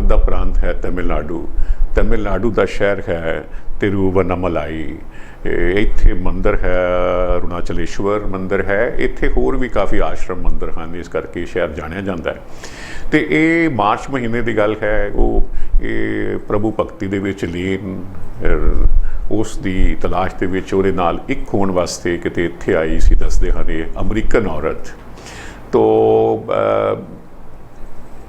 ਦਾ ਪ੍ਰਾਂਤ ਹੈ ਤਮਿਲਨਾਡੂ ਦਾ ਸ਼ਹਿਰ ਹੈ ਤਿਰੂਵੰਨਾਮਲਾਈ। ਇੱਥੇ ਮੰਦਰ ਹੈ, ਅਰੁਣਾਚਲੇਸ਼ਵਰ ਮੰਦਰ ਹੈ, ਇੱਥੇ ਹੋਰ ਵੀ ਕਾਫੀ ਆਸ਼ਰਮ ਮੰਦਰ ਹਨ, ਇਸ ਕਰਕੇ ਸ਼ਹਿਰ ਜਾਣਿਆ ਜਾਂਦਾ ਹੈ। ਅਤੇ ਇਹ ਮਾਰਚ ਮਹੀਨੇ ਦੀ ਗੱਲ ਹੈ। ਇਹ ਪ੍ਰਭੂ ਭਗਤੀ ਦੇ ਵਿੱਚ ਲੀਨ, ਉਸ ਦੀ ਤਲਾਸ਼ ਦੇ ਵਿੱਚ ਉਹਦੇ ਨਾਲ ਇੱਕ ਹੋਣ ਵਾਸਤੇ ਕਿਤੇ ਇੱਥੇ ਆਈ ਸੀ। ਦੱਸਦੇ ਹਨ ਇਹ ਅਮਰੀਕਨ ਔਰਤ ਤੋਂ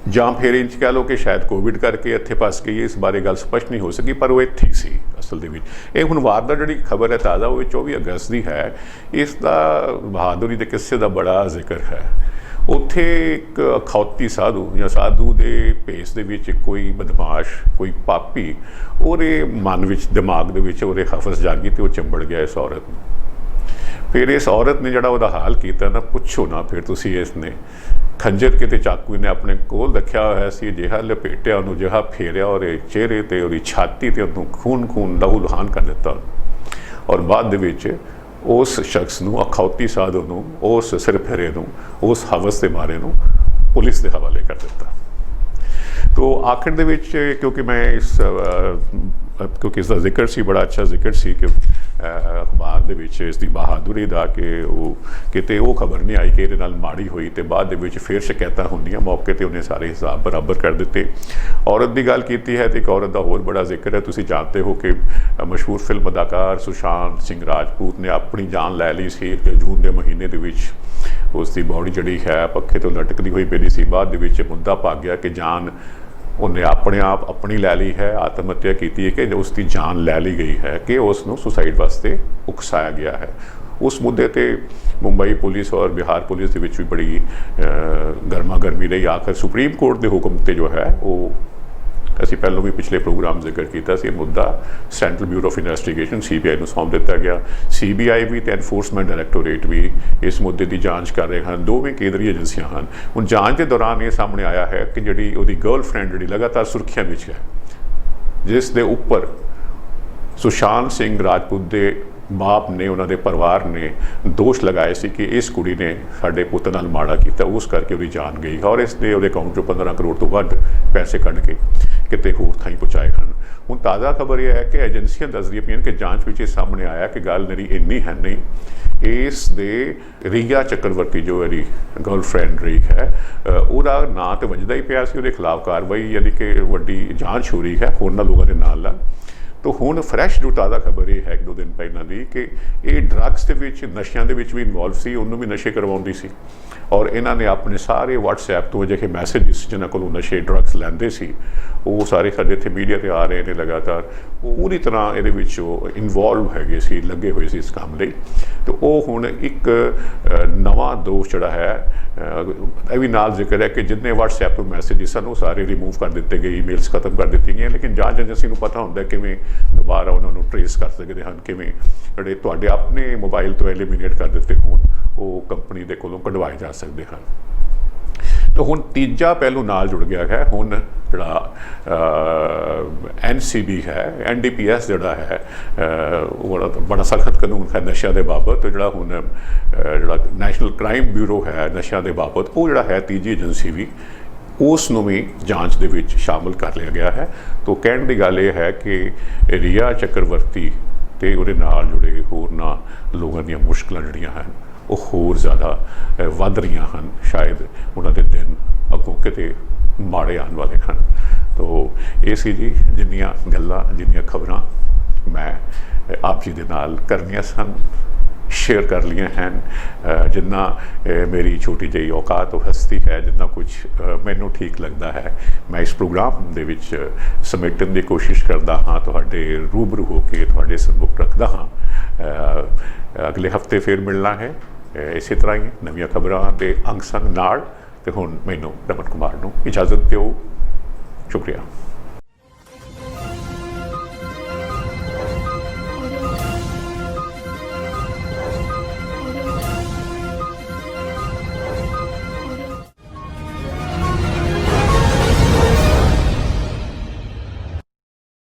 ਜਾਂ ਫਿਰ ਇੰਝ ਕਹਿ ਲਓ ਕਿ ਸ਼ਾਇਦ ਕੋਵਿਡ ਕਰਕੇ ਇੱਥੇ ਫਸ ਗਈ, ਇਸ ਬਾਰੇ ਗੱਲ ਸਪਸ਼ਟ ਨਹੀਂ ਹੋ ਸਕੀ, ਪਰ ਉਹ ਇੱਥੇ ਹੀ ਸੀ ਅਸਲ ਦੇ ਵਿੱਚ। ਇਹ ਹੁਣ ਵਾਰ ਦਾ ਜਿਹੜੀ ਖਬਰ ਹੈ ਤਾਜ਼ਾ, ਉਹ 24 ਅਗਸਤ ਦੀ ਹੈ। ਇਸ ਦਾ ਬਹਾਦੁਰੀ ਦੇ ਕਿੱਸੇ ਦਾ ਬੜਾ ਜ਼ਿਕਰ ਹੈ। ਉੱਥੇ ਇੱਕ ਅਖੌਤੀ ਸਾਧੂ ਜਾਂ ਸਾਧੂ ਦੇ ਭੇਸ ਦੇ ਵਿੱਚ ਕੋਈ ਬਦਮਾਸ਼, ਕੋਈ ਪਾਪੀ, ਉਹਦੇ ਮਨ ਵਿੱਚ, ਦਿਮਾਗ ਦੇ ਵਿੱਚ ਉਹਦੇ ਹਫਸ ਜਾਗੀ ਅਤੇ ਉਹ ਚੰਬੜ ਗਿਆ ਇਸ ਔਰਤ ਨੂੰ। ਫਿਰ ਇਸ ਔਰਤ ਨੇ ਜਿਹੜਾ ਉਹਦਾ ਹਾਲ ਕੀਤਾ ਨਾ, ਪੁੱਛੋ ਨਾ। ਫਿਰ ਤੁਸੀਂ ਇਸ ਨੇ ਖੰਜਰ ਕਿਤੇ ਚਾਕੂ ਨੇ ਆਪਣੇ ਕੋਲ ਰੱਖਿਆ ਹੋਇਆ ਸੀ, ਅਜਿਹਾ ਲਪੇਟਿਆ ਉਹਨੂੰ, ਅਜਿਹਾ ਫੇਰਿਆ ਉਹਦੇ ਚਿਹਰੇ 'ਤੇ, ਉਹਦੀ ਛਾਤੀ 'ਤੇ, ਉਹਨੂੰ ਖੂਨ ਲਹੂ ਲੁਹਾਨ ਕਰ ਦਿੱਤਾ। ਔਰ ਬਾਅਦ ਦੇ ਵਿੱਚ ਉਸ ਸ਼ਖਸ ਨੂੰ, ਅਖੌਤੀ ਸਾਧੂ ਨੂੰ, ਉਸ ਸਿਰਫਿਰੇ ਨੂੰ, ਉਸ ਹਵਸ ਦੇ ਮਾਰੇ ਨੂੰ ਪੁਲਿਸ ਦੇ ਹਵਾਲੇ ਕਰ ਦਿੱਤਾ। ਤੋ ਆਖਿਰ ਦੇ ਵਿੱਚ ਕਿਉਂਕਿ ਇਸ ਦਾ ਜ਼ਿਕਰ ਸੀ, ਬੜਾ ਅੱਛਾ ਜ਼ਿਕਰ ਸੀ ਕਿ ਅਖਬਾਰ ਦੇ ਵਿੱਚ ਇਸ ਦੀ ਬਹਾਦੁਰੀ ਦਾ, ਕਿ ਉਹ ਕਿਤੇ ਉਹ ਖਬਰ ਨਹੀਂ ਆਈ ਕਿ ਇਹਦੇ ਨਾਲ ਮਾੜੀ ਹੋਈ, ਅਤੇ ਬਾਅਦ ਦੇ ਵਿੱਚ ਫਿਰ ਸ਼ਿਕਾਇਤਾਂ ਹੁੰਦੀਆਂ। ਮੌਕੇ 'ਤੇ ਉਹਨੇ ਸਾਰੇ ਹਿਸਾਬ ਬਰਾਬਰ ਕਰ ਦਿੱਤੇ। ਔਰਤ ਦੀ ਗੱਲ ਕੀਤੀ ਹੈ, ਅਤੇ ਇੱਕ ਔਰਤ ਦਾ ਹੋਰ ਬੜਾ ਜ਼ਿਕਰ ਹੈ। ਤੁਸੀਂ ਜਾਣਦੇ ਹੋ ਕਿ ਮਸ਼ਹੂਰ ਫਿਲਮ ਅਦਾਕਾਰ ਸੁਸ਼ਾਂਤ ਸਿੰਘ ਰਾਜਪੂਤ ਨੇ ਆਪਣੀ ਜਾਨ ਲੈ ਲਈ ਸੀ ਜੂਨ ਦੇ ਮਹੀਨੇ ਦੇ ਵਿੱਚ। ਉਸ ਦੀ ਬੌਡੀ ਜਿਹੜੀ ਹੈ ਪੱਖੇ ਤੋਂ ਲਟਕਦੀ ਹੋਈ ਪਈ ਸੀ। ਬਾਅਦ ਦੇ ਵਿੱਚ ਮੁੱਦਾ ਪਾ ਗਿਆ ਕਿ ਜਾਨ ਉਹਨੇ ਆਪਣੇ ਆਪ ਆਪਣੀ ਲੈ ਲਈ ਹੈ, ਆਤਮ ਹੱਤਿਆ ਕੀਤੀ ਹੈ, ਕਿ ਉਸ ਦੀ ਜਾਨ ਲੈ ਲਈ ਗਈ ਹੈ, ਕਿ ਉਸ ਨੂੰ ਸੁਸਾਈਡ ਵਾਸਤੇ ਉਕਸਾਇਆ ਗਿਆ ਹੈ। ਉਸ ਮੁੱਦੇ 'ਤੇ ਮੁੰਬਈ ਪੁਲਿਸ ਔਰ ਬਿਹਾਰ ਪੁਲਿਸ ਦੇ ਵਿੱਚ ਵੀ ਬੜੀ ਗਰਮਾ ਗਰਮੀ ਰਹੀ। ਆਖਰ ਸੁਪਰੀਮ ਕੋਰਟ ਦੇ ਹੁਕਮ 'ਤੇ ਜੋ ਹੈ ਉਹ ਅਸੀਂ ਪਹਿਲਾਂ ਵੀ ਪਿਛਲੇ ਪ੍ਰੋਗਰਾਮ ਜ਼ਿਕਰ ਕੀਤਾ ਸੀ, ਇਹ ਮੁੱਦਾ central bureau of investigation CBI ਨੂੰ ਸੌਂਪ ਦਿੱਤਾ ਗਿਆ। CBI ਵੀ ਤੇ ਐਨਫੋਰਸਮੈਂਟ ਡਾਇਰੈਕਟੋਰੇਟ ਵੀ ਇਸ ਮੁੱਦੇ ਦੀ ਜਾਂਚ ਕਰ ਰਹੇ ਹਨ, ਦੋਵੇਂ ਕੇਂਦਰੀ ਏਜੰਸੀਆਂ ਹਨ। ਹੁਣ ਜਾਂਚ ਦੇ ਦੌਰਾਨ ਇਹ ਸਾਹਮਣੇ ਆਇਆ ਹੈ ਕਿ ਜਿਹੜੀ ਉਹਦੀ ਗਰਲਫ੍ਰੈਂਡ ਜਿਹੜੀ ਲਗਾਤਾਰ ਸੁਰਖੀਆਂ ਵਿੱਚ ਹੈ, ਜਿਸ ਦੇ ਉੱਪਰ ਸੁਸ਼ਾਂਤ ਸਿੰਘ ਰਾਜਪੂਤ ਦੇ ਬਾਪ ਨੇ, ਉਹਨਾਂ ਦੇ ਪਰਿਵਾਰ ਨੇ ਦੋਸ਼ ਲਗਾਏ ਸੀ ਕਿ ਇਸ ਕੁੜੀ ਨੇ ਸਾਡੇ ਪੁੱਤ ਨਾਲ ਮਾੜਾ ਕੀਤਾ, ਉਸ ਕਰਕੇ ਉਹਦੀ ਜਾਨ ਗਈ ਔਰ ਇਸ ਨੇ ਉਹਦੇ ਅਕਾਊਂਟ 'ਚੋਂ 15 ਕਰੋੜ ਤੋਂ ਵੱਧ ਪੈਸੇ ਕੱਢ ਕੇ ਕਿਤੇ ਹੋਰ ਥਾਈਂ ਪਹੁੰਚਾਏ ਹਨ। ਹੁਣ ਤਾਜ਼ਾ ਖਬਰ ਇਹ ਹੈ ਕਿ ਏਜੰਸੀਆਂ ਦੱਸਦੀਆਂ ਪਈਆਂ ਕਿ ਜਾਂਚ ਵਿੱਚ ਇਹ ਸਾਹਮਣੇ ਆਇਆ ਕਿ ਗੱਲ ਮੇਰੀ ਇੰਨੀ ਹੈ ਨਹੀਂ, ਇਸ ਦੇ ਰੀਆ ਚੱਕਰਵਰਤੀ ਜੋ ਇਹਦੀ ਗਰਲਫ੍ਰੈਂਡ ਰਹੀ ਹੈ, ਉਹਦਾ ਨਾਂ ਤਾਂ ਵੱਜਦਾ ਹੀ ਪਿਆ ਸੀ, ਉਹਦੇ ਖਿਲਾਫ ਕਾਰਵਾਈ ਯਾਨੀ ਕਿ ਵੱਡੀ ਜਾਂਚ ਹੋ ਰਹੀ ਹੈ ਹੋਰਨਾਂ ਲੋਕਾਂ ਦੇ ਨਾਲ। तो हुण फ्रैश जो ताज़ा खबर ये है 1-2 दिन पहलां दी कि ये ड्रग्स के विच नशियां दे विच भी इनवॉल्व सी, उन्होंने भी नशे करवाउंदी सी और इन्हां ने अपने सारे WhatsApp तो अजिहे मैसेजिस जिन्हां कोलों नशे ड्रग्स लैंदे सी वो सारे साडे इत्थे मीडिया ते आ रहे हैं लगातार, पूरी तरह इहदे विच इनवॉल्व हैगे सी, लगे हुए सी इस काम लई। तो वो हुण एक नवां दोष जिहड़ा है ਇਹ ਵੀ ਨਾਲ ਜ਼ਿਕਰ ਹੈ ਕਿ ਜਿੰਨੇ WhatsApp ਤੋਂ ਮੈਸੇजिस ਸਨ ਉਹ ਸਾਰੇ ਰਿਮੂਵ ਕਰ ਦਿੱਤੇ ਗਏ, ਈਮੇਲਸ ਖਤਮ ਕਰ ਦਿੱਤੀਆਂ ਗਈਆਂ, ਲੇਕਿਨ ਜਾਂਚ ਏਜੰਸੀ ਨੂੰ ਪਤਾ ਹੁੰਦਾ ਕਿਵੇਂ ਦੁਬਾਰਾ ਉਹਨਾਂ ਨੂੰ ਟਰੇਸ ਕਰ ਸਕਦੇ ਹਨ, ਕਿਵੇਂ ਜਿਹੜੇ ਤੁਹਾਡੇ ਆਪਣੇ ਮੋਬਾਈਲ ਤੋਂ ਐਲੀਮੀਨੇਟ ਕਰ ਦਿੱਤੇ ਹੋਣ ਉਹ ਕੰਪਨੀ ਦੇ ਕੋਲੋਂ ਕਢਵਾਏ ਜਾ ਸਕਦੇ ਹਨ। तो हुण तीजा पहलू नाल जुड़ गया है, हुण जिहड़ा NCB है, NDPS जिहड़ा है बड़ा सख्त कानून है नशा के बाबत, तो जिहड़ा हुण जिहड़ा नैशनल क्राइम ब्यूरो है नशा के बाबत वो जिहड़ा है तीजी एजेंसी भी उस नूं भी जांच दे विच शामिल कर लिया गया है। तो कहण दी गल ये है कि रिया चक्रवर्ती ते उहदे नाल जुड़े होरनां लोगों दीयां मुश्किलां जिहड़ियां हन वो होर ज़्यादा वध रही हैं, शायद उन्होंने दिन अगों किते माड़े आने वाले हैं। तो ये सी जी जिन्नियां गल्लां जिन्नियां खबरां मैं आप जी दे नाल करनियां सन, शेयर कर लिया हैं, जिन्ना मेरी छोटी जी औकात और हस्ती है, जिन्ना कुछ मैनू ठीक लगता है मैं इस प्रोग्राम दे विच समेटन की कोशिश करता हाँ, तुहाडे रूबरू हो के तुहाडे सम्मुख रखता हाँ। अगले हफ्ते फिर मिलना है इसी तरह ही नवीं खबरां दे अंग संग नाल। ते हुण मैनू रमन कुमार नूं इजाजत दिओ, शुक्रिया।